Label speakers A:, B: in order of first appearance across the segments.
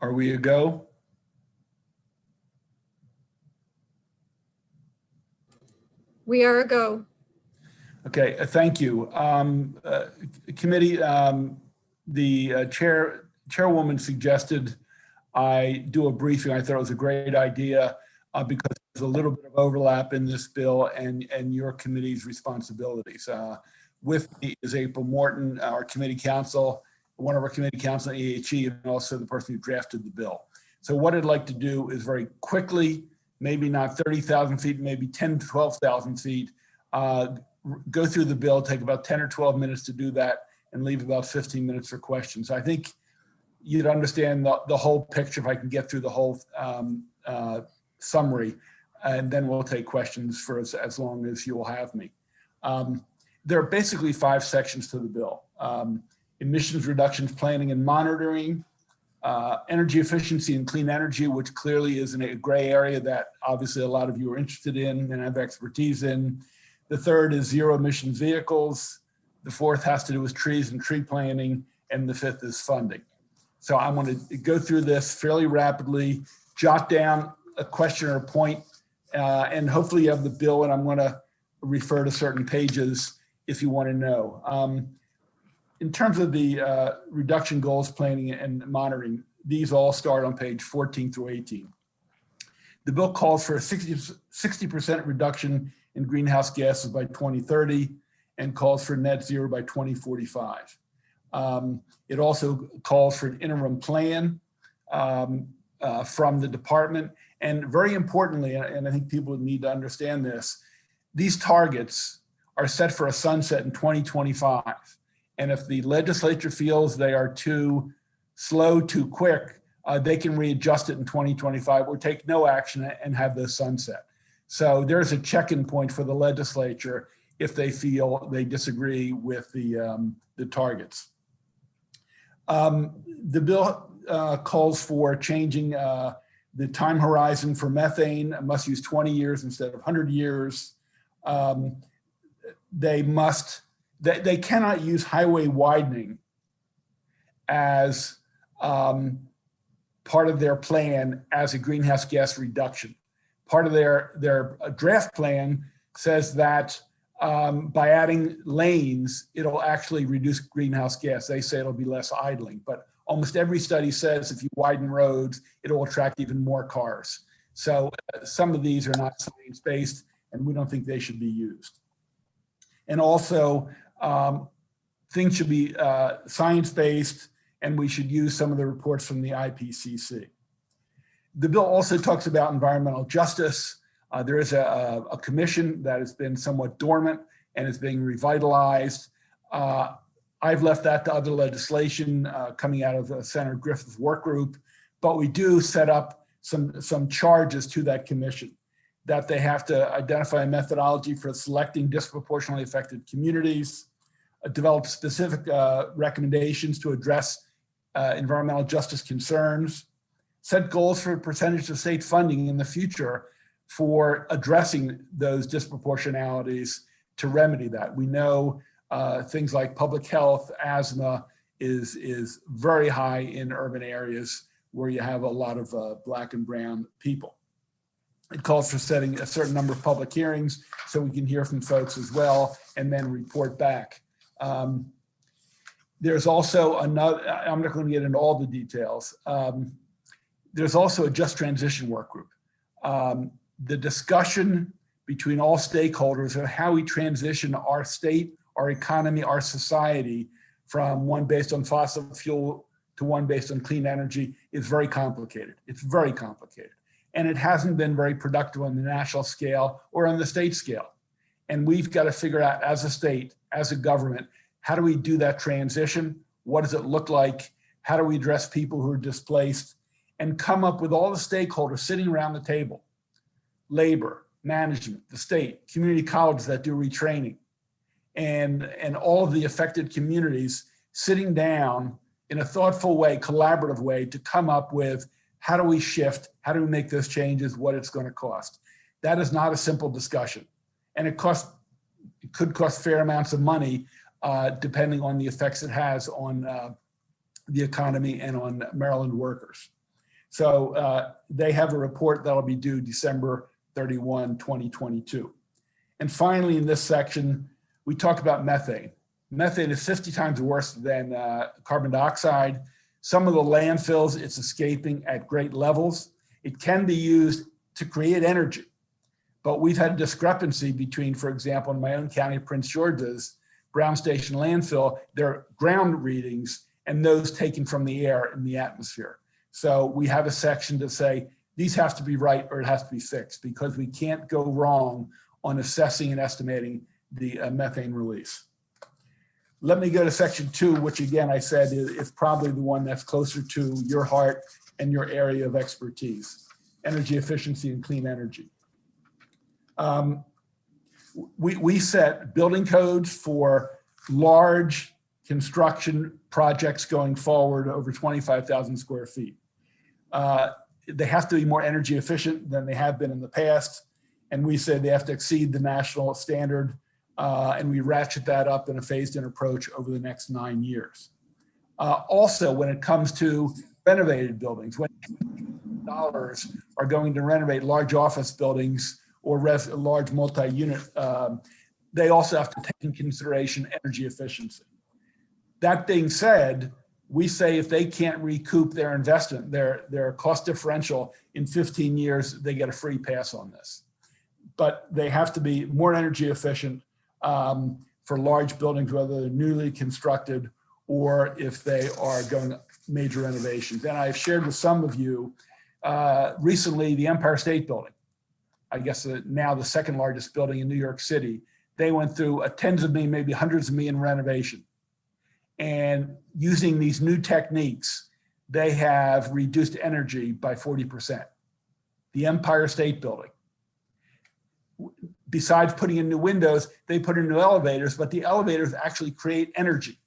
A: Are we a go?
B: We are a go.
A: Okay, thank you. Committee, the chairwoman suggested I do a briefing. I thought it was a great idea because there's a little bit of overlap in this bill and your committee's responsibilities. With me is April Morton, our committee counsel, one of our committee counsel at EHE, and also the person who drafted the bill. So what I'd like to do is very quickly, maybe not 30,000 feet, maybe 10 to 12,000 feet, go through the bill, take about 10 or 12 minutes to do that, and leave about 15 minutes for questions. I think you'd understand the whole picture if I can get through the whole summary, and then we'll take questions for as long as you will have me. There are basically 5 sections to the bill. Emissions reductions planning and monitoring, energy efficiency and clean energy, which clearly is in a gray area that obviously a lot of you are interested in and have expertise in. The third is zero emissions vehicles. The fourth has to do with trees and tree planting. And the fifth is funding. So I'm going to go through this fairly rapidly, jot down a question or a point, and hopefully you have the bill, and I'm going to refer to certain pages if you want to know. In terms of the reduction goals, planning and monitoring, these all start on page 14 through 18. The bill calls for a 60% reduction in greenhouse gases by 2030 and calls for net zero by 2045. It also calls for an interim plan from the department. And very importantly, and I think people need to understand this, these targets are set for a sunset in 2025. And if the legislature feels they are too slow, too quick, they can readjust it in 2025 or take no action and have the sunset. So there's a check-in point for the legislature if they feel they disagree with the targets. The bill calls for changing the time horizon for methane. It must use 20 years instead of 100 years. They cannot use highway widening as part of their plan as a greenhouse gas reduction. Part of their draft plan says that by adding lanes, it'll actually reduce greenhouse gas. They say it'll be less idling, but almost every study says if you widen roads, it'll attract even more cars. So some of these are not science-based, and we don't think they should be used. And also, things should be science-based, and we should use some of the reports from the IPCC. The bill also talks about environmental justice. There is a commission that has been somewhat dormant and is being revitalized. I've left that to other legislation coming out of the Senator Griffith work group, but we do set up some charges to that commission that they have to identify a methodology for selecting disproportionately affected communities, develop specific recommendations to address environmental justice concerns, set goals for percentage of state funding in the future for addressing those disproportionalities to remedy that. We know things like public health, asthma is very high in urban areas where you have a lot of Black and brown people. It calls for setting a certain number of public hearings so we can hear from folks as well and then report back. There's also another, I'm not going to get into all the details. There's also a just transition work group. The discussion between all stakeholders of how we transition our state, our economy, our society from one based on fossil fuel to one based on clean energy is very complicated. It's very complicated. And it hasn't been very productive on the national scale or on the state scale. And we've got to figure out as a state, as a government, how do we do that transition? What does it look like? How do we address people who are displaced? And come up with all the stakeholders sitting around the table, labor, management, the state, community colleges that do retraining, and all of the affected communities sitting down in a thoughtful way, collaborative way to come up with how do we shift, how do we make those changes, what it's going to cost. That is not a simple discussion. And it could cost fair amounts of money depending on the effects it has on the economy and on Maryland workers. So they have a report that'll be due December 31, 2022. And finally, in this section, we talk about methane. Methane is 50 times worse than carbon dioxide. Some of the landfills, it's escaping at great levels. It can be used to create energy. But we've had a discrepancy between, for example, in my own county, Prince George's, Brown Station landfill, their ground readings and those taken from the air in the atmosphere. So we have a section to say these have to be right or it has to be fixed, because we can't go wrong on assessing and estimating the methane release. Let me go to section 2, which again, I said is probably the one that's closer to your heart and your area of expertise: energy efficiency and clean energy. We set building codes for large construction projects going forward over 25,000 square feet. They have to be more energy efficient than they have been in the past. And we say they have to exceed the national standard, and we ratchet that up in a phased-in approach over the next 9 years. Also, when it comes to renovated buildings, when dollars are going to renovate large office buildings or large multi-unit, they also have to take in consideration energy efficiency. That being said, we say if they can't recoup their investment, their cost differential in 15 years, they get a free pass on this. But they have to be more energy efficient for large buildings, whether they're newly constructed or if they are going major renovations. And I've shared with some of you recently the Empire State Building, I guess now the second largest building in New York City. They went through a tens of million, maybe hundreds of million renovation. And using these new techniques, they have reduced energy by 40%. The Empire State Building. Besides putting in new windows, they put in new elevators, but the elevators actually create energy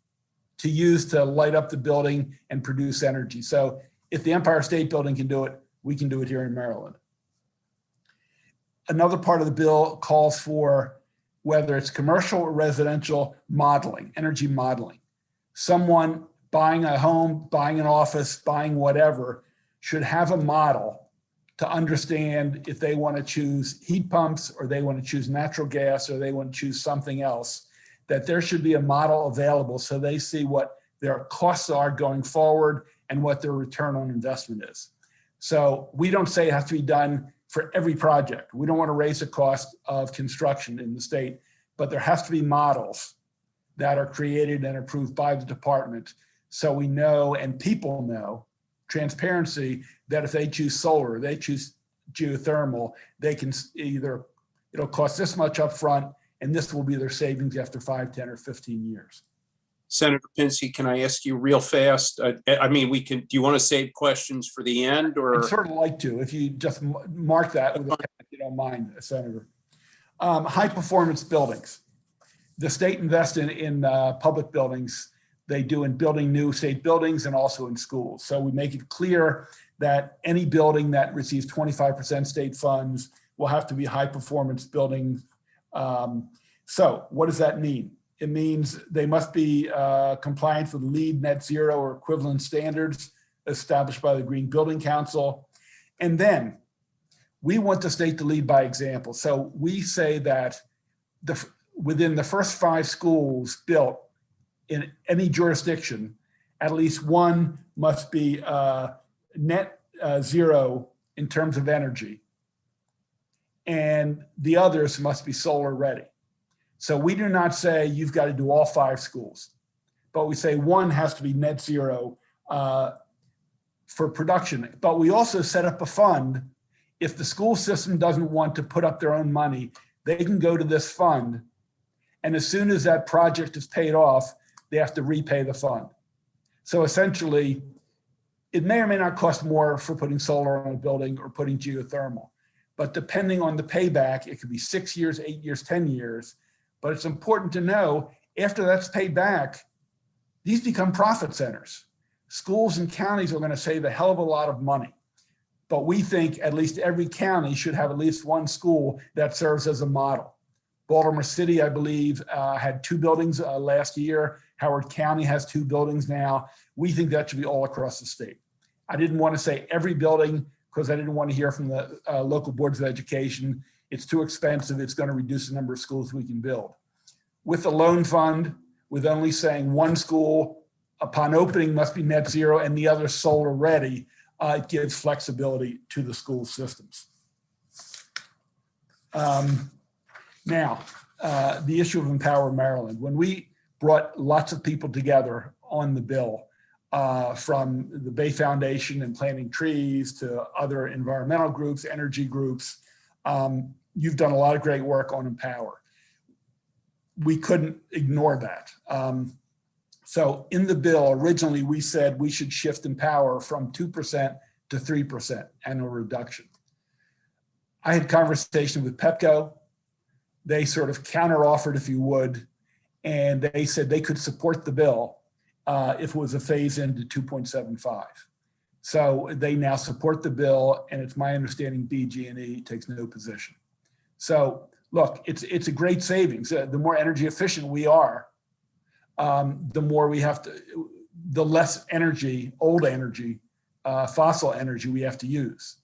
A: to use to light up the building and produce energy. So if the Empire State Building can do it, we can do it here in Maryland. Another part of the bill calls for, whether it's commercial or residential, modeling, energy modeling. Someone buying a home, buying an office, buying whatever, should have a model to understand if they want to choose heat pumps or they want to choose natural gas or they want to choose something else, that there should be a model available so they see what their costs are going forward and what their return on investment is. So we don't say it has to be done for every project. We don't want to raise the cost of construction in the state, but there has to be models that are created and approved by the department so we know and people know, transparency, that if they choose solar, they choose geothermal, they can either, it'll cost this much up front and this will be their savings after 5, 10, or 15 years.
C: Senator Pinsky, can I ask you real fast? I mean, do you want to save questions for the end, or?
A: I'd sort of like to, if you just mark that with a pen, if you don't mind, Senator. High performance buildings. The state invests in public buildings. They do in building new state buildings and also in schools. So we make it clear that any building that receives 25% state funds will have to be high performance buildings. So what does that mean? It means they must be compliant with LEED net zero or equivalent standards established by the Green Building Council. And then we want the state to lead by example. So we say that within the first 5 schools built in any jurisdiction, at least one must be net zero in terms of energy, and the others must be solar ready. So we do not say you've got to do all 5 schools, but we say one has to be net zero for production. But we also set up a fund. If the school system doesn't want to put up their own money, they can go to this fund. And as soon as that project is paid off, they have to repay the fund. So essentially, it may or may not cost more for putting solar on a building or putting geothermal. But depending on the payback, it could be 6 years, 8 years, 10 years. But it's important to know, after that's paid back, these become profit centers. Schools and counties are going to save a hell of a lot of money. But we think at least every county should have at least one school that serves as a model. Baltimore City, I believe, had 2 buildings last year. Howard County has 2 buildings now. We think that should be all across the state. I didn't want to say every building because I didn't want to hear from the local boards of education. It's too expensive. It's going to reduce the number of schools we can build. With the loan fund, with only saying one school upon opening must be net zero and the other solar ready, it gives flexibility to the school systems. Now, the issue of Empower Maryland. When we brought lots of people together on the bill, from the Bay Foundation and Planting Trees to other environmental groups, energy groups, you've done a lot of great work on Empower. We couldn't ignore that. So in the bill, originally we said we should shift Empower from 2% to 3% annual reduction. I had conversation with Pepco. They sort of counter-offered, if you would, and they said they could support the bill if it was a phase into 2.75. So they now support the bill, and it's my understanding BG&E takes no position. So look, it's a great savings. The more energy efficient we are, the more we have to, the less energy, old energy, fossil energy we have to use.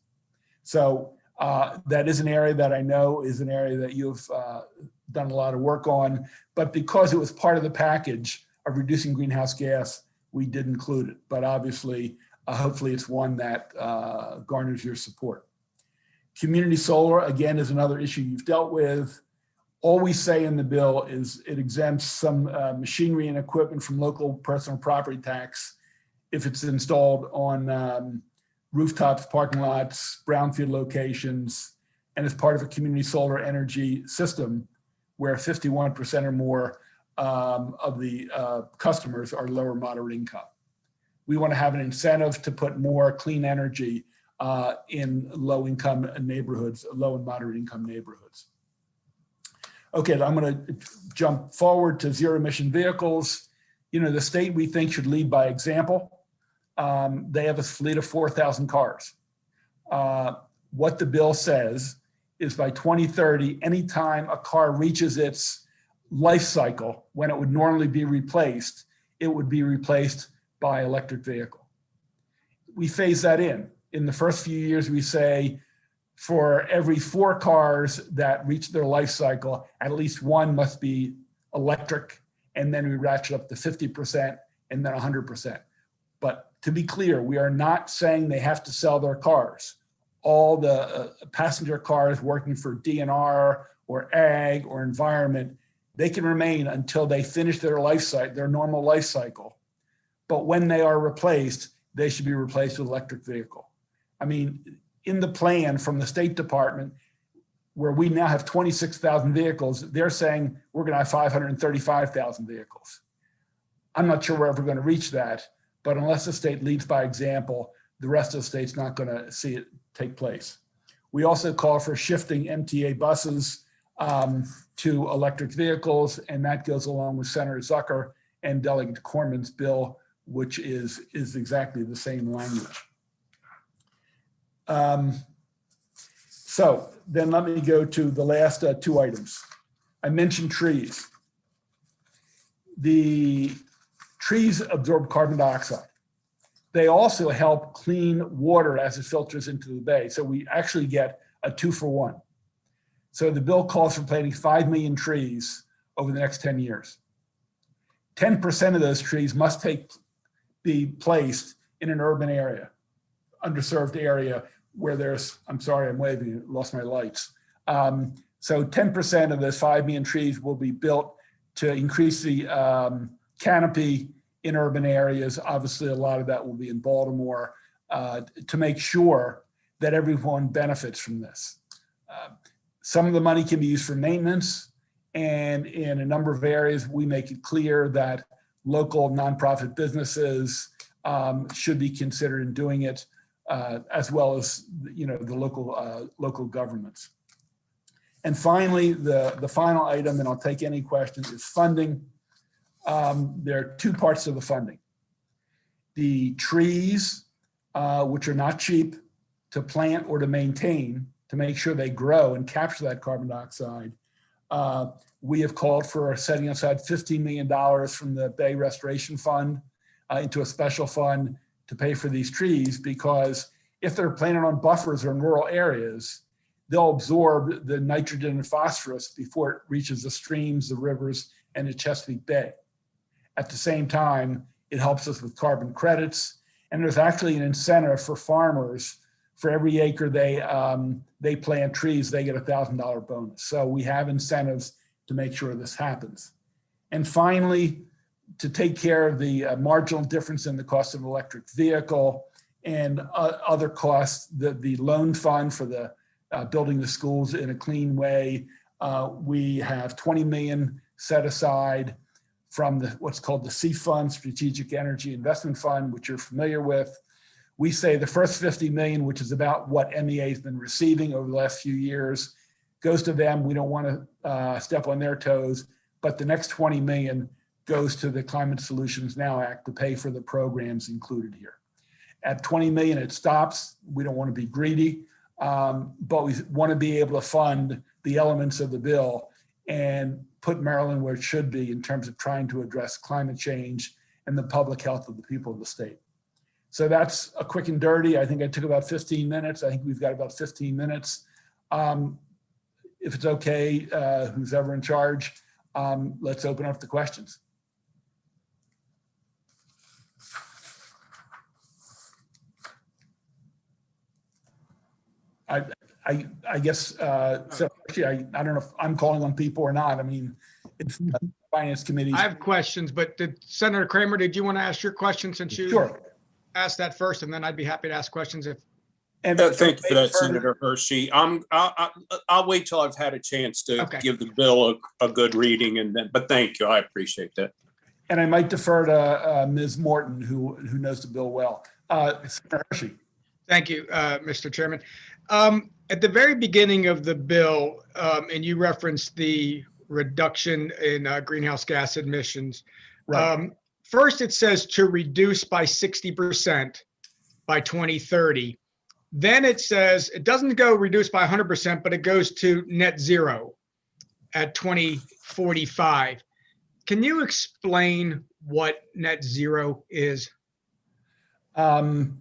A: So that is an area that I know is an area that you've done a lot of work on, but because it was part of the package of reducing greenhouse gas, we did include it. But obviously, hopefully it's one that garners your support. Community solar, again, is another issue you've dealt with. All we say in the bill is it exempts some machinery and equipment from local personal property tax if it's installed on rooftops, parking lots, brownfield locations, and as part of a community solar energy system where 51% or more of the customers are lower moderate income. We want to have an incentive to put more clean energy in low income neighborhoods, low and moderate income neighborhoods. Okay, I'm going to jump forward to zero emission vehicles. You know, the state we think should lead by example. They have a fleet of 4,000 cars. What the bill says is by 2030, anytime a car reaches its life cycle, when it would normally be replaced, it would be replaced by electric vehicle. We phase that in. In the first few years, we say for every 4 cars that reach their life cycle, at least one must be electric, and then we ratchet up to 50% and then 100%. But to be clear, we are not saying they have to sell their cars. All the passenger cars working for DNR or ag or environment, they can remain until they finish their life cycle, their normal life cycle. But when they are replaced, they should be replaced with electric vehicle. I mean, in the plan from the State Department, where we now have 26,000 vehicles, they're saying we're going to have 535,000 vehicles. I'm not sure we're ever going to reach that, but unless the state leads by example, the rest of the state's not going to see it take place. We also call for shifting MTA buses to electric vehicles, and that goes along with Senator Zucker and Delegate Corman's bill, which is exactly the same language. So then let me go to the last 2 items. I mentioned trees. The trees absorb carbon dioxide. They also help clean water as it filters into the bay. So we actually get a 2-for-1. So the bill calls for planting 5 million trees over the next 10 years. 10% of those trees must be placed in an urban area, underserved area where there's, I'm sorry, I'm waving, lost my lights. So 10% of those 5 million trees will be built to increase the canopy in urban areas. Obviously, a lot of that will be in Baltimore to make sure that everyone benefits from this. Some of the money can be used for maintenance, and in a number of areas, we make it clear that local nonprofit businesses should be considered in doing it, as well as the local governments. And finally, the final item, and I'll take any questions, is funding. There are 2 parts to the funding. The trees, which are not cheap to plant or to maintain, to make sure they grow and capture that carbon dioxide. We have called for setting aside $15 million from the Bay Restoration Fund into a special fund to pay for these trees, because if they're planted on buffers or in rural areas, they'll absorb the nitrogen and phosphorus before it reaches the streams, the rivers, and the Chesapeake Bay. At the same time, it helps us with carbon credits. And there's actually an incentive for farmers. For every acre they plant trees, they get a $1,000 bonus. So we have incentives to make sure this happens. And finally, to take care of the marginal difference in the cost of an electric vehicle and other costs, the loan fund for the building the schools in a clean way, we have 20 million set aside from what's called the C Fund, Strategic Energy Investment Fund, which you're familiar with. We say the first 50 million, which is about what MEA has been receiving over the last few years, goes to them. We don't want to step on their toes, but the next 20 million goes to the Climate Solutions Now Act to pay for the programs included here. At 20 million, it stops. We don't want to be greedy, but we want to be able to fund the elements of the bill and put Maryland where it should be in terms of trying to address climate change and the public health of the people of the state. So that's a quick and dirty. I think I took about 15 minutes. I think we've got about 15 minutes. If it's okay, who's ever in charge, let's open up the questions. I guess, so actually, I don't know if I'm calling on people or not. I mean, it's the Finance Committee.
D: I have questions, but Senator Kramer, did you want to ask your question since you
A: Sure.
D: asked that first, and then I'd be happy to ask questions if.
A: And
C: Thank you for that, Senator Hershey. I'll wait till I've had a chance to give the bill a good reading, and then. But thank you, I appreciate that.
A: And I might defer to Ms. Morton, who knows the bill well. Senator Hershey.
D: Thank you, Mr. Chairman. At the very beginning of the bill, and you referenced the reduction in greenhouse gas emissions.
A: Right.
D: First, it says to reduce by 60% by 2030. Then it says it doesn't go reduce by 100%, but it goes to net zero at 2045. Can you explain what net zero is? I'm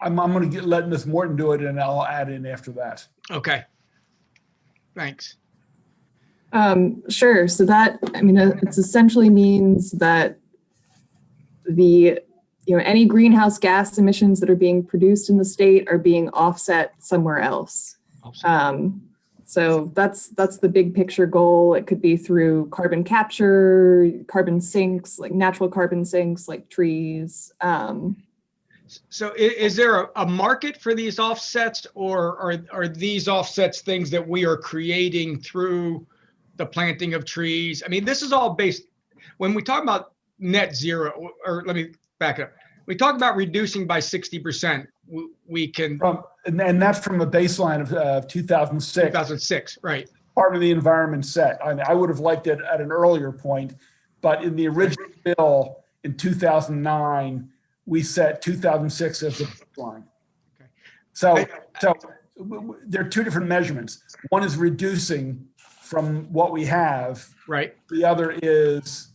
D: going to let Ms. Morton do it, and I'll add in after that. Okay. Thanks.
E: Sure. So that, I mean, it essentially means that any greenhouse gas emissions that are being produced in the state are being offset somewhere else. So that's the big picture goal. It could be through carbon capture, carbon sinks, like natural carbon sinks, like trees.
D: So is there a market for these offsets, or are these offsets things that we are creating through the planting of trees? I mean, this is all based, when we talk about net zero, or let me back it up. We talk about reducing by 60%. We can.
A: And that's from a baseline of 2006.
D: 2006, right.
A: Part of the environment set. I mean, I would have liked it at an earlier point, but in the original bill in 2009, we set 2006 as the baseline. Okay. So there are two different measurements. One is reducing from what we have. Right. The other is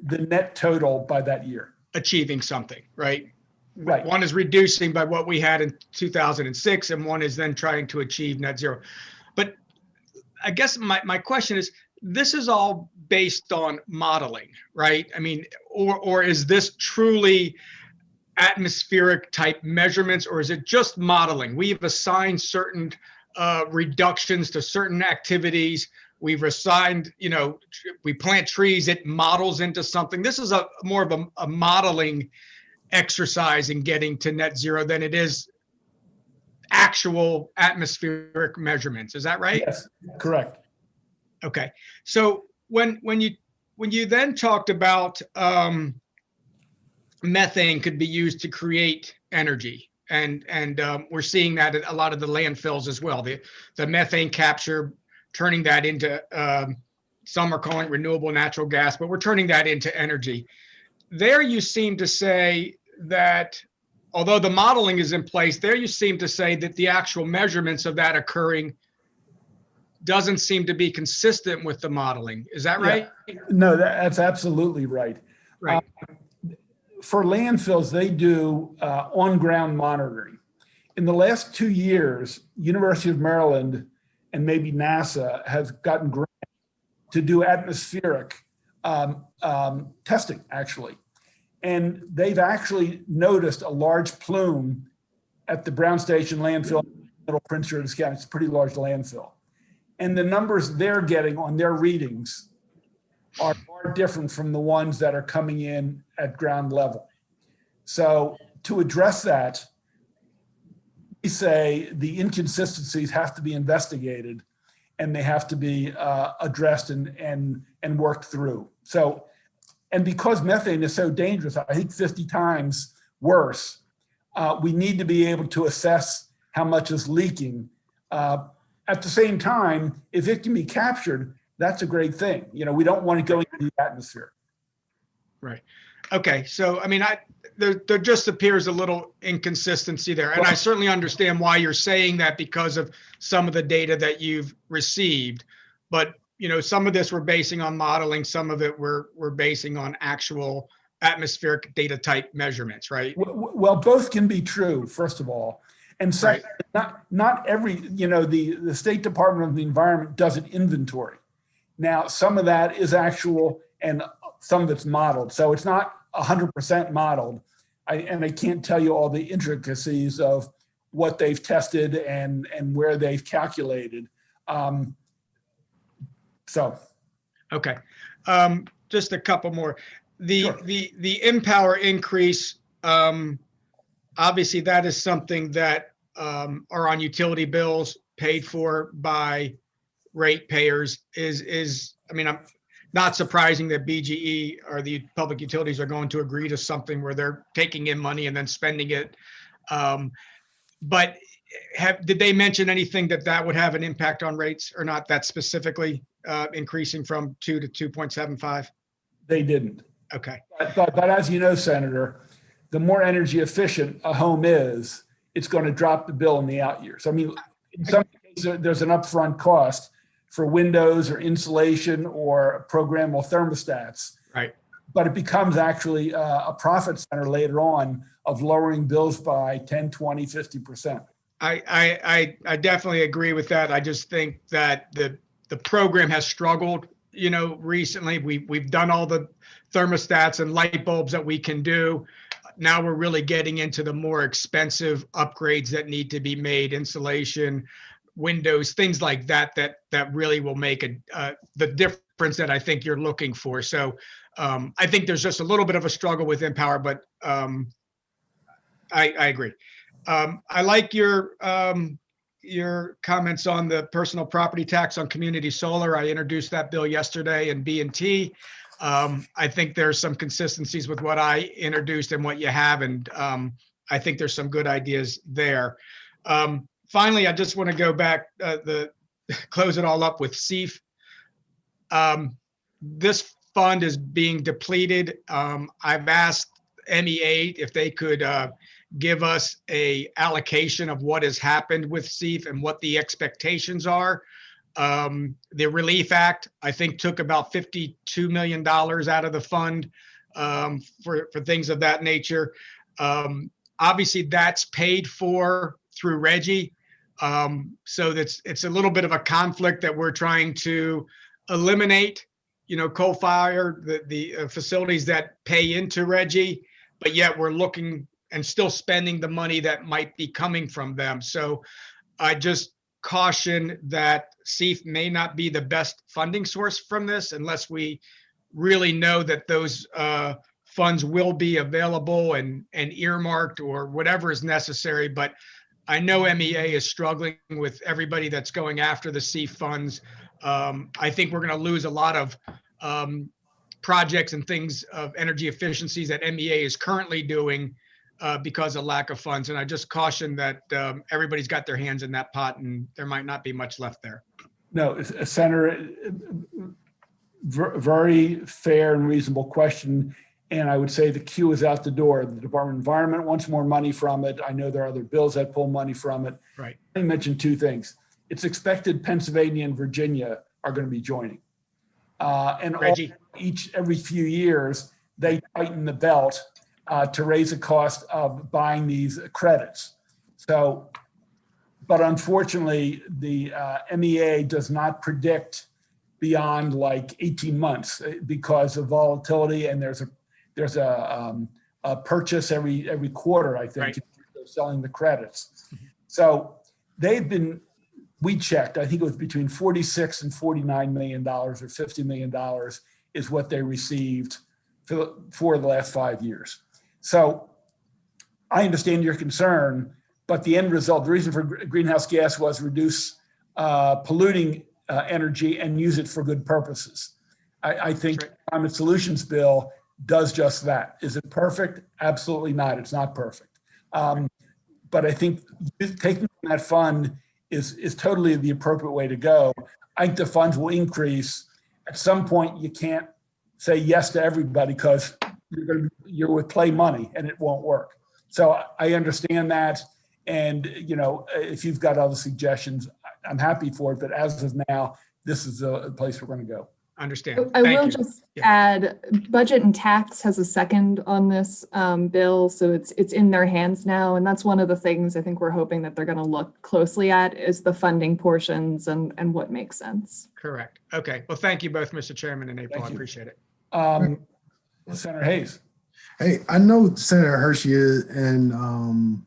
A: the net total by that year. Achieving something, right? Right. One is reducing by what we had in 2006, and one is then trying to achieve net zero. But I guess my question is, this is all based on modeling, right? I mean, or is this truly atmospheric type measurements, or is it just modeling? We've assigned certain reductions to certain activities. We've assigned, we plant trees, it models into something. This is more of a modeling exercise in getting to net zero than it is actual atmospheric measurements. Is that right? Yes, correct. Okay. So when you then talked about methane could be used to create energy, and we're seeing that at a lot of the landfills as well. The methane capture, turning that into some are calling it renewable natural gas, but we're turning that into energy. There you seem to say that, although the modeling is in place, there you seem to say that the actual measurements of that occurring doesn't seem to be consistent with the modeling. Is that right? Yeah. No, that's absolutely right. Right. for landfills, they do on-ground monitoring. In the last 2 years, University of Maryland and maybe NASA has gotten grants to do atmospheric testing, actually. And they've actually noticed a large plume at the Brown Station landfill in Middle Prince George's County. It's a pretty large landfill. And the numbers they're getting on their readings are far different from the ones that are coming in at ground level. So to address that, we say the inconsistencies have to be investigated and they have to be addressed and worked through. So, and because methane is so dangerous, I think 50 times worse, we need to be able to assess how much is leaking. At the same time, if it can be captured, that's a great thing. You know, we don't want to go into the atmosphere.
D: Right. Okay. So, I mean, there just appears a little inconsistency there. And I certainly understand why you're saying that because of some of the data that you've received. But, you know, some of this we're basing on modeling, some of it we're basing on actual atmospheric data type measurements, right?
A: Well, both can be true, first of all. And second, not every, you know, the State Department of the Environment does an inventory. Now, some of that is actual and some of it's modeled. So it's not 100% modeled. And I can't tell you all the intricacies of what they've tested and where they've calculated.
D: Okay. Just a couple more.
A: Sure.
D: The Empower increase, obviously that is something that are on utility bills paid for by ratepayers. I mean, I'm not surprising that BGE or the public utilities are going to agree to something where they're taking in money and then spending it. But did they mention anything that would have an impact on rates or not, that specifically increasing from 2 to 2.75?
A: They didn't.
D: Okay.
A: But as you know, Senator, the more energy efficient a home is, it's going to drop the bill in the out years. I mean, in some cases, there's an upfront cost for windows or insulation or programmable thermostats.
D: Right.
A: But it becomes actually a profit center later on of lowering bills by 10, 20, 50%.
D: I definitely agree with that. I just think that the program has struggled, you know, recently. We've done all the thermostats and light bulbs that we can do. Now we're really getting into the more expensive upgrades that need to be made, insulation, windows, things like that really will make the difference that I think you're looking for. So I think there's just a little bit of a struggle with Empower, but I agree. I like your comments on the personal property tax on community solar. I introduced that bill yesterday in B&T. I think there's some consistencies with what I introduced and what you have, and I think there's some good ideas there. Finally, I just want to go back, close it all up with SEEF. This fund is being depleted. I've asked MEA if they could give us a allocation of what has happened with SEEF and what the expectations are. The Relief Act, I think, took about $52 million out of the fund for things of that nature. Obviously, that's paid for through RGGI. So it's a little bit of a conflict that we're trying to eliminate, you know, coal-fired, the facilities that pay into RGGI, but yet we're looking and still spending the money that might be coming from them. So I just caution that SEEF may not be the best funding source from this unless we really know that those funds will be available and earmarked or whatever is necessary. But I know MEA is struggling with everybody that's going after the SEEF funds. I think we're going to lose a lot of projects and things of energy efficiencies that MEA is currently doing because of lack of funds. And I just caution that everybody's got their hands in that pot and there might not be much left there.
A: No, Senator, very fair and reasonable question. And I would say the queue is out the door. The Department of Environment wants more money from it. I know there are other bills that pull money from it.
D: Right.
A: Let me mention two things. It's expected Pennsylvania and Virginia are going to be joining. And every few years, they tighten the belt to raise the cost of buying these credits. So, but unfortunately, the MEA does not predict beyond like 18 months because of volatility, and there's a purchase every quarter, I think,
D: Right.
A: selling the credits. So we checked, I think it was between 46 and $49 million or $50 million is what they received for the last 5 years. So I understand your concern, but the end result, the reason for greenhouse gas was reduce polluting energy and use it for good purposes. I think
D: That's right.
A: the Climate Solutions Bill does just that. Is it perfect? Absolutely not. It's not perfect. But I think taking that fund is totally the appropriate way to go. I think the funds will increase. At some point, you can't say yes to everybody because you're with play money and it won't work. So I understand that. And, if you've got other suggestions, I'm happy for it. But as of now, this is the place we're going to go.
D: Understand.
E: I
D: Thank
E: will
D: you.
E: just
D: Yeah.
E: add, budget and tax has a second on this bill, so it's in their hands now, and that's one of the things I think we're hoping that they're going to look closely at is the funding portions and what makes sense.
D: Correct. Okay. Well, thank you both, Mr. Chairman and April. I
A: Thank you.
D: appreciate it.
A: Senator Hayes.
F: Hey, I know Senator Hershey and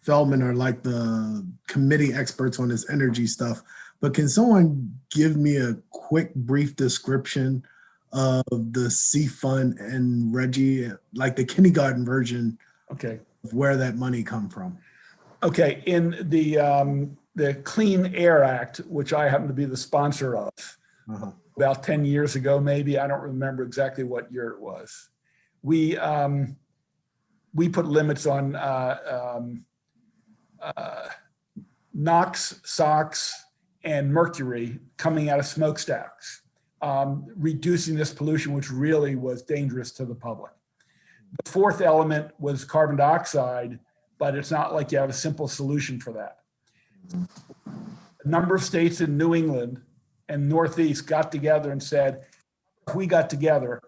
F: Feldman are like the committee experts on this energy stuff, but can someone give me a quick, brief description of the SEEF Fund and Reggie, like the kindergarten version
A: Okay.
F: of where that money come from?
A: Okay. In the Clean Air Act, which I happen to be the sponsor of,
F: Uh-huh.
A: about 10 years ago, maybe, I don't remember exactly what year it was. We put limits on NOx, SOx, and mercury coming out of smokestacks, reducing this pollution, which really was dangerous to the public. The fourth element was carbon dioxide, but it's not like you have a simple solution for that. A number of states in New England and Northeast got together and said, if we got together,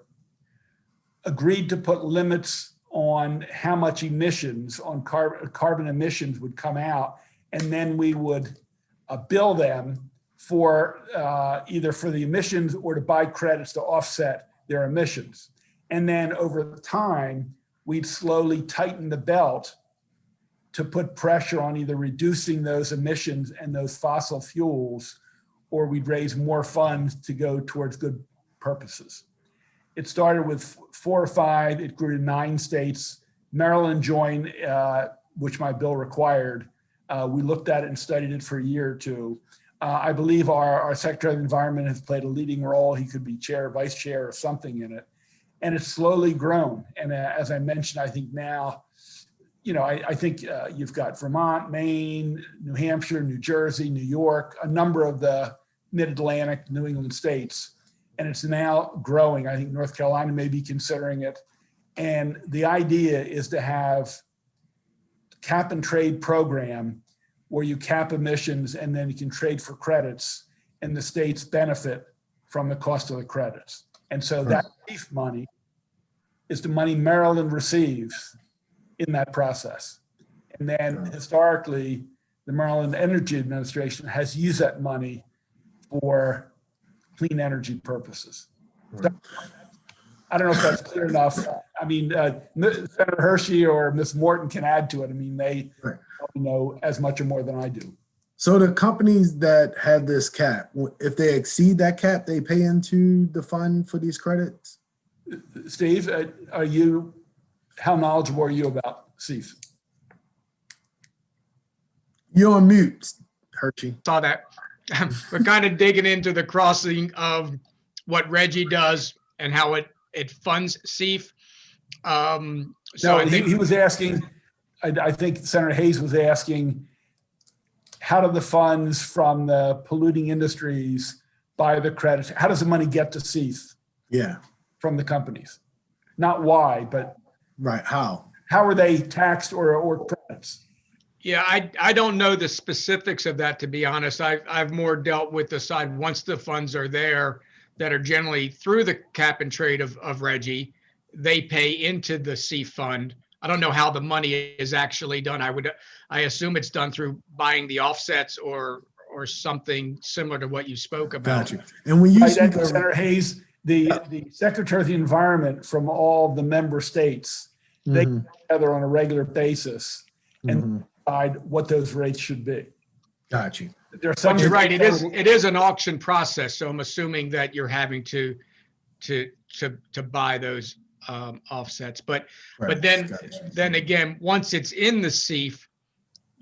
A: agreed to put limits on how much emissions on carbon emissions would come out, and then we would bill them for either for the emissions or to buy credits to offset their emissions. And then over time, we'd slowly tighten the belt to put pressure on either reducing those emissions and those fossil fuels, or we'd raise more funds to go towards good purposes. It started with 4 or 5, it grew to 9 states. Maryland joined, which my bill required. We looked at it and studied it for a year or two. I believe our Secretary of the Environment has played a leading role. He could be chair, vice chair, or something in it. And it's slowly grown. And as I mentioned, I think now, I think you've got Vermont, Maine, New Hampshire, New Jersey, New York, a number of the mid-Atlantic, New England states. And it's now growing. I think North Carolina may be considering it. And the idea is to have cap and trade program where you cap emissions and then you can trade for credits and the states benefit from the cost of the credits. And so that SEEF money is the money Maryland receives in that process. And then historically, the Maryland Energy Administration has used that money for clean energy purposes. So, I don't know if that's clear enough. I mean, Senator Hershey or Ms. Morton can add to it. I mean, they know as much or more than I do.
F: So the companies that have this cap, if they exceed that cap, they pay into the fund for these credits?
A: Steve, how knowledgeable are you about SEEF?
F: You're on mute, Hershey.
D: Saw that. We're kind of digging into the crossing of what Reggie does and how it funds SEEF.
A: He was asking, I think Senator Hayes was asking, how do the funds from the polluting industries buy the credits? How does the money get to SEEF?
F: Yeah.
A: From the companies? Not why, but
F: right. How
A: are they taxed or credits?
D: Yeah, I don't know the specifics of that, to be honest. I've more dealt with the side once the funds are there that are generally through the cap and trade of Reggie. they pay into the C fund. I don't know how the money is actually done. I assume it's done through buying the offsets or something similar to what you spoke about.
F: Got you. And when you
A: Right,
F: speak
A: and
F: of,
A: Senator Hayes, the Secretary of the Environment from all the member states, they
F: Mhm,
A: get together on a regular basis and
F: mhm.
A: decide what those rates should be.
F: Got you.
A: There are some.
D: But you're right, it is an auction process, so I'm assuming that you're having to buy those offsets. But
F: Right.
D: then
F: Got you.
D: then again, once it's in the CEF,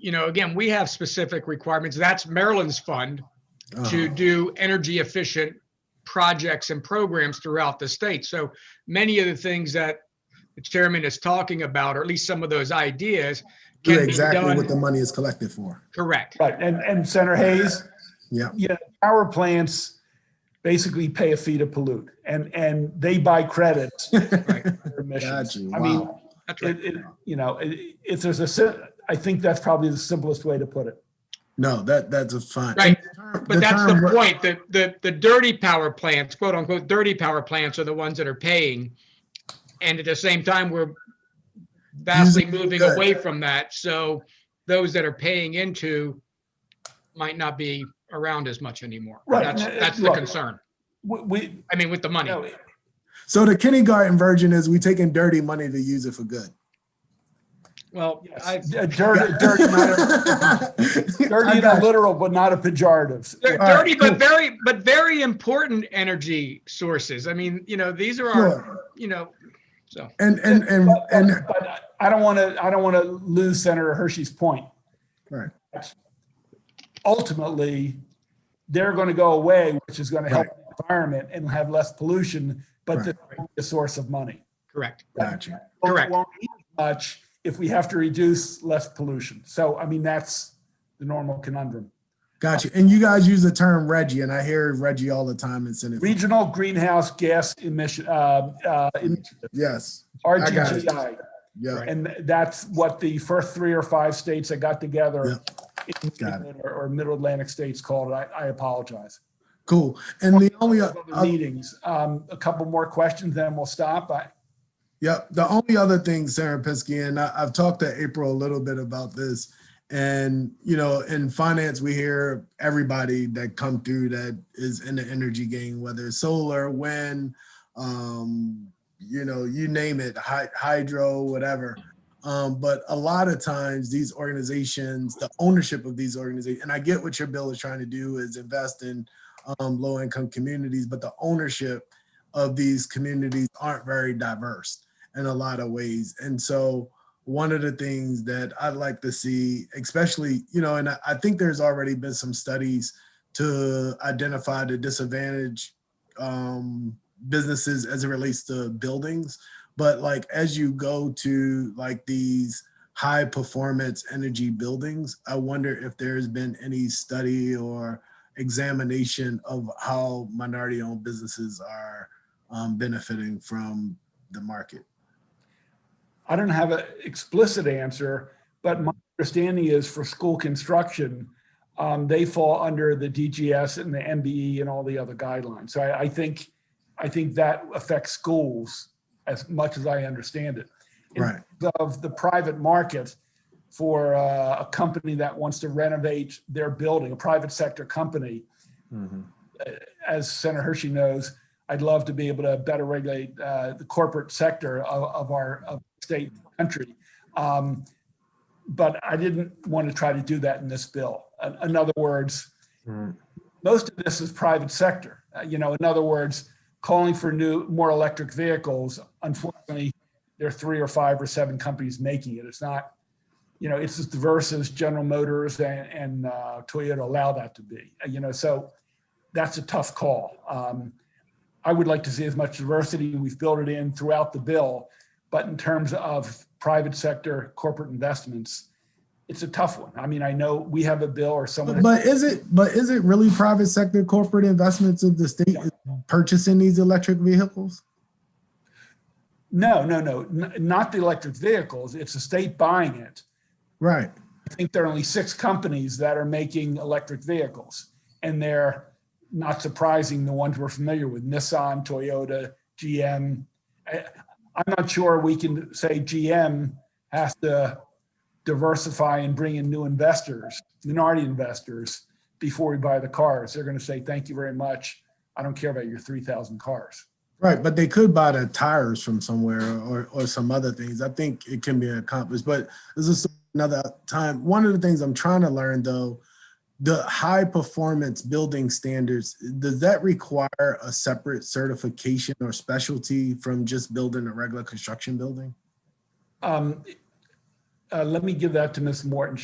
D: again, we have specific requirements. That's Maryland's fund to
F: Uh-huh.
D: do energy efficient projects and programs throughout the state. So many of the things that the chairman is talking about, or at least some of those ideas,
F: Do
D: can be
F: exactly
D: done.
F: what the money is collected for.
D: Correct.
A: Right, and Senator Hayes,
F: Yeah.
A: power plants basically pay a fee to pollute, and they buy credits for emissions.
F: Got you.
A: I mean,
F: Wow.
D: That's right.
A: if there's I think that's probably the simplest way to put it.
F: No, that's a fine.
D: Right.
F: And
D: But that's
F: term-
D: the point. The dirty power plants, quote unquote, dirty power plants are the ones that are paying. And at the same time, we're vastly
F: Using
D: moving
F: good.
D: away from that. So those that are paying into might not be around as much anymore.
A: Right.
D: That's the
A: Look,
D: concern.
A: We,
D: I mean, with the money.
F: So the kindergarten version is we taking dirty money to use it for good.
D: Well,
A: dirty, not a, dirty in a literal, but not a pejorative.
D: they're
F: All right,
D: dirty,
F: cool.
D: but very important energy sources. I mean, these are
F: Sure.
D: our, so.
F: And
A: But I don't want to lose Senator Hershey's point.
F: right.
A: Ultimately, they're going to go away, which is going to help the environment and have less pollution, but
F: Right.
A: the source of money.
D: Correct.
F: Got you.
D: Correct.
A: Won't need much if we have to reduce less pollution. So, I mean, that's the normal conundrum.
F: Got you. And you guys use the term Reggie, and I hear Reggie all the time in Senate.
A: Regional greenhouse gas emission, initiative,
F: Yes. got it.
A: RGGI.
F: Yeah.
A: And that's what the first 3 or 5 states that got together
F: Got it.
A: or Middle Atlantic states called it. I apologize.
F: Cool. And the only
A: Other meetings, a couple more questions, then we'll stop.
F: the only other thing, Sarah Pinsky, and I've talked to April a little bit about this. And in finance, we hear everybody that come through that is in the energy game, whether it's solar, wind, you name it, hydro, whatever. But a lot of times these organizations, the ownership of these organizations, and I get what your bill is trying to do is invest in low-income communities, but the ownership of these communities aren't very diverse in a lot of ways. And so one of the things that I'd like to see, especially, and I think there's already been some studies to identify the disadvantaged businesses as it relates to buildings. But like, as you go to like these high performance energy buildings, I wonder if there's been any study or examination of how minority owned businesses are benefiting from the market.
A: I don't have an explicit answer, but my understanding is for school construction, they fall under the DGS and the MBE and all the other guidelines. So I think that affects schools as much as I understand it. In
F: Right.
A: terms of the private market for a company that wants to renovate their building, a private sector company, as Senator Hershey knows, I'd love to be able to better regulate the corporate sector of our state and country. But I didn't want to try to do that in this bill. In other words, most of this is private sector. In other words, calling for more electric vehicles. Unfortunately, there are 3 or 5 or 7 companies making it. It's not, it's as diverse as General Motors and Toyota allow that to be. So that's a tough call. I would like to see as much diversity. We've built it in throughout the bill, but in terms of private sector corporate investments, it's a tough one. I mean, I know we have a bill or someone.
F: But is it really private sector corporate investments of the state purchasing these electric vehicles?
A: No, not the electric vehicles. It's the state buying it.
F: Right.
A: I think there are only 6 companies that are making electric vehicles, and they're not surprising, the ones we're familiar with: Nissan, Toyota, GM. I'm not sure we can say GM has to diversify and bring in new investors, minority investors, before we buy the cars. They're going to say, thank you very much. I don't care about your 3,000 cars.
F: Right, but they could buy the tires from somewhere or some other things. I think it can be accomplished, but this is another time. One of the things I'm trying to learn though, the high performance building standards, does that require a separate certification or specialty from just building a regular construction building?
A: Let me give that to Ms. Morton.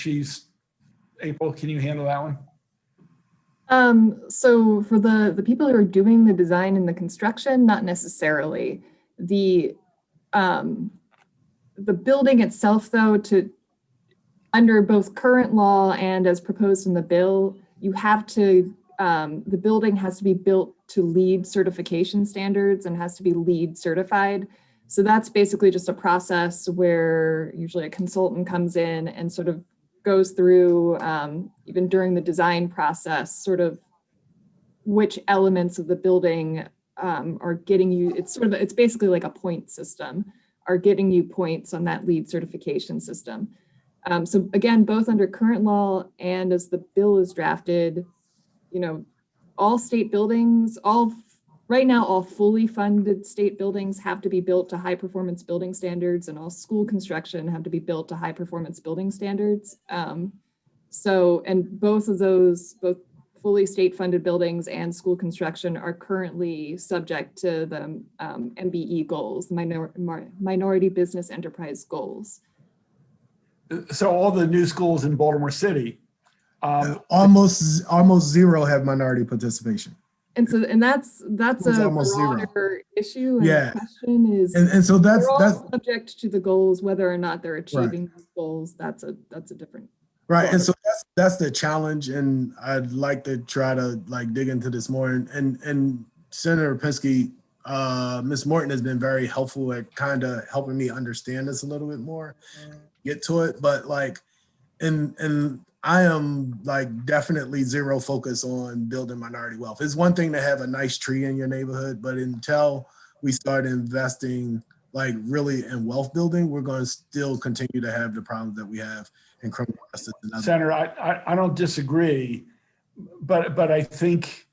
A: April, can you handle that one?
E: So for the people who are doing the design and the construction, not necessarily. The building itself, though, under both current law and as proposed in the bill, you have to, the building has to be built to LEED certification standards and has to be LEED certified. So that's basically just a process where usually a consultant comes in and sort of goes through, even during the design process, sort of which elements of the building are getting you, it's basically like a point system, are getting you points on that LEED certification system. So again, both under current law and as the bill is drafted, all state buildings, right now, all fully funded state buildings have to be built to high performance building standards, and all school construction have to be built to high performance building standards. And both of those, both fully state funded buildings and school construction, are currently subject to the MBE goals, Minority Business Enterprise goals.
A: So all the new schools in Baltimore City.
F: Almost zero have minority participation.
E: And that's a
F: almost
E: broader
F: zero.
E: issue. And
F: Yeah.
E: the question is,
F: And so that's
E: subject to the goals, whether or not they're achieving those goals. That's a different.
F: right. And so that's the challenge. And I'd like to try to dig into this more. And Senator Pinsky, Ms. Morton has been very helpful at kind of helping me understand this a little bit more, get to it. But and I am definitely zero focus on building minority wealth. It's one thing to have a nice tree in your neighborhood, but until we start investing really in wealth building, we're going to still continue to have the problems that we have in criminal justice.
A: Senator, I don't disagree, but I think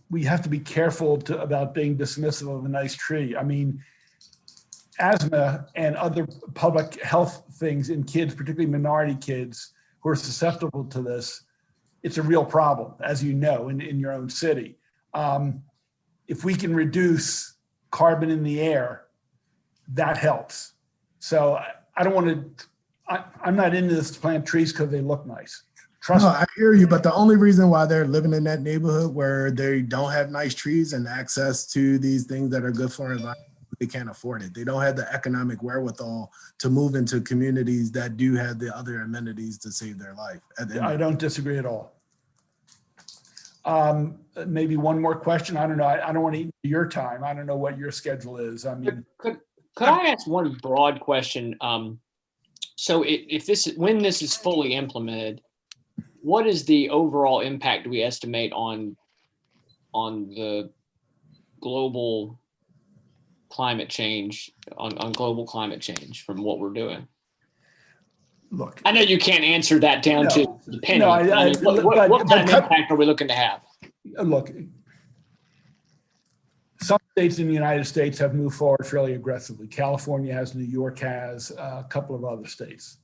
A: we have to be careful about being dismissive of a nice tree. I mean, asthma and other public health things in kids, particularly minority kids, who are susceptible to this, it's a real problem, as you know, in your own city. If we can reduce carbon in the air, that helps. So I don't want to, I'm not into this to plant trees because they look nice. Trust me.
F: I hear you, but the only reason why they're living in that neighborhood where they don't have nice trees and access to these things that are good for our environment, they can't afford it. They don't have the economic wherewithal to move into communities that do have the other amenities to save their life.
A: I don't disagree at all. Maybe one more question. I don't know. I don't want to eat your time. I don't know what your schedule is. I mean,
G: could I ask one broad question? So when this is fully implemented, what is the overall impact we estimate on the global climate change, on global climate change from what we're doing?
A: look.
G: I know you can't answer that down to the penny.
A: No,
G: what kind of impact are we looking to have?
A: Look, some states in the United States have moved forward fairly aggressively. California has, New York has, a couple of other states.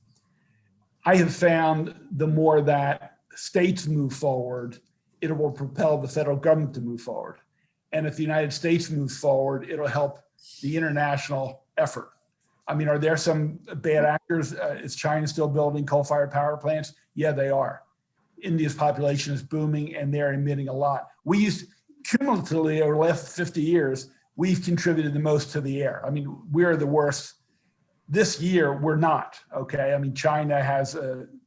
A: I have found the more that states move forward, it will propel the federal government to move forward. And if the United States moves forward, it'll help the international effort. I mean, are there some bad actors? Is China still building coal-fired power plants? Yeah, they are. India's population is booming and they're emitting a lot. Cumulatively over the last 50 years, we've contributed the most to the air. I mean, we're the worst. This year, we're not, okay? I mean, China has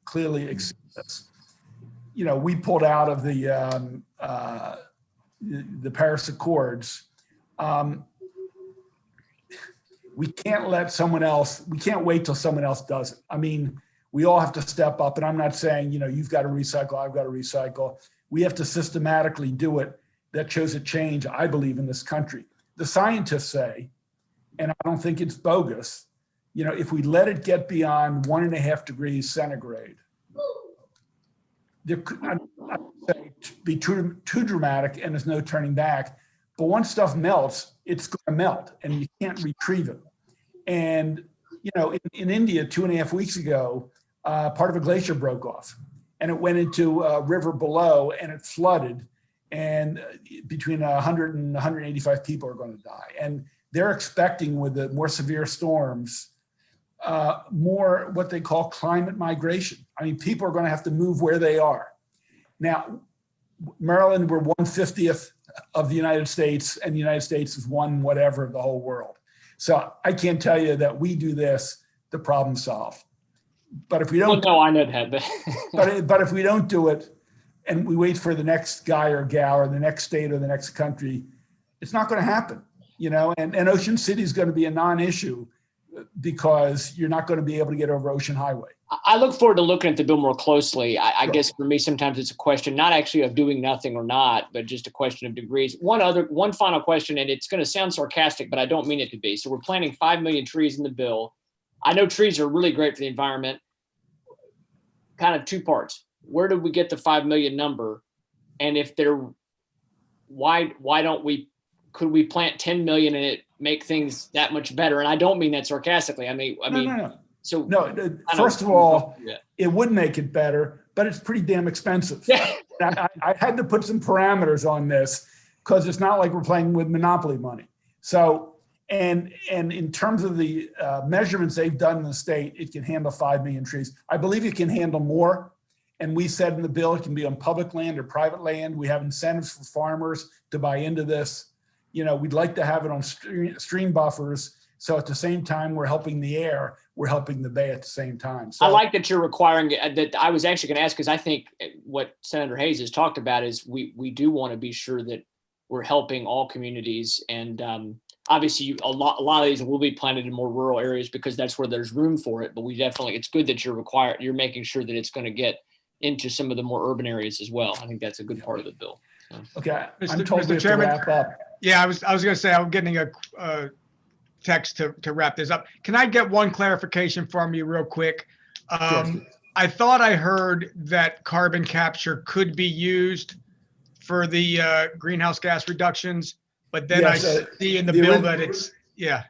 A: clearly exceeded us. You know, we pulled out of the Paris Accords. We can't let someone else, we can't wait till someone else does it. I mean, we all have to step up, and I'm not saying, you know, you've got to recycle, I've got to recycle. We have to systematically do it. That shows a change, I believe, in this country. The scientists say and I don't think it's bogus. You know, if we let it get beyond 1.5 degrees centigrade, there could, I would say, be too dramatic, and there's no turning back. But once stuff melts, it's going to melt, and you can't retrieve it. And you know, in India 2.5 weeks ago, part of a glacier broke off, and it went into a river below, and it flooded, and between 100 and 185 people are going to die. And they're expecting, with the more severe storms, more what they call climate migration. I mean, people are going to have to move where they are. Now, Maryland, we're 1/50th of the United States, and the United States is 1/whatever of the whole world. So I can't tell you that we do this, the problem solved. But if we don't,
G: Well, no, I know that,
A: but if we don't do it, and we wait for the next guy or gal or the next state or the next country, it's not going to happen. You know, and Ocean City is going to be a non-issue because you're not going to be able to get over Ocean Highway.
G: I look forward to looking at the bill more closely. I
A: Sure.
G: guess for me, sometimes it's a question, not actually of doing nothing or not, but just a question of degrees. One final question, and it's going to sound sarcastic, but I don't mean it to be. So we're planting 5 million trees in the bill. I know trees are really great for the environment. Kind of two parts. Where did we get the 5 million number? And if they're, why don't we, could we plant 10 million and it make things that much better? And I don't mean that sarcastically. I mean,
A: No.
G: so
A: No, first of all, it would make it better, but it's pretty damn expensive.
G: yeah.
A: I had to put some parameters on this because it's not like we're playing with monopoly money. So, and in terms of the measurements they've done in the state, it can handle 5 million trees. I believe it can handle more. And we said in the bill, it can be on public land or private land. We have incentives for farmers to buy into this. You know, we'd like to have it on stream buffers. So at the same time, we're helping the air, we're helping the bay at the same time. So
G: I like that you're requiring that. I was actually going to ask, because I think what Senator Hayes has talked about is we do want to be sure that we're helping all communities. And obviously a lot of these will be planted in more rural areas because that's where there's room for it. But we definitely, it's good that you're making sure that it's going to get into some of the more urban areas as well. I think that's a good part of the bill. So.
A: okay, I'm
D: Mr.
A: told we have to
D: Chairman.
A: wrap up.
D: Yeah, I was going to say, I'm getting a text to wrap this up. Can I get one clarification from you real quick?
A: Sure.
D: I thought I heard that carbon capture could be used for the greenhouse gas reductions, but then
A: Yes,
D: I see in the
A: the
D: bill
A: orig-
D: that it's, yeah,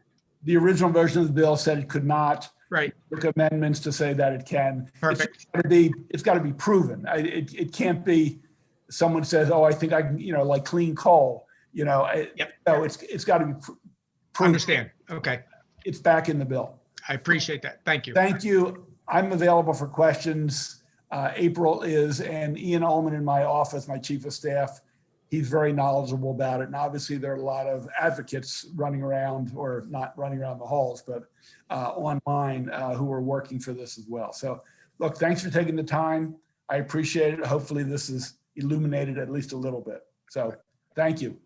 A: The original version of the bill said it could not.
D: right,
A: Took amendments to say that it can.
D: perfect.
A: It's got to be proven. It can't be someone says, oh, I think I can, you know, like clean coal, you know.
D: Yep.
A: No, it's got to be proven.
D: Understand. Okay.
A: It's back in the bill.
D: I appreciate that. Thank you.
A: Thank you. I'm available for questions. April is, and Ian Ullman in my office, my chief of staff, he's very knowledgeable about it. And obviously there are a lot of advocates running around, or not running around the halls, but online who are working for this as well. So look, thanks for taking the time. I appreciate it. Hopefully this is illuminated at least a little bit. So thank you.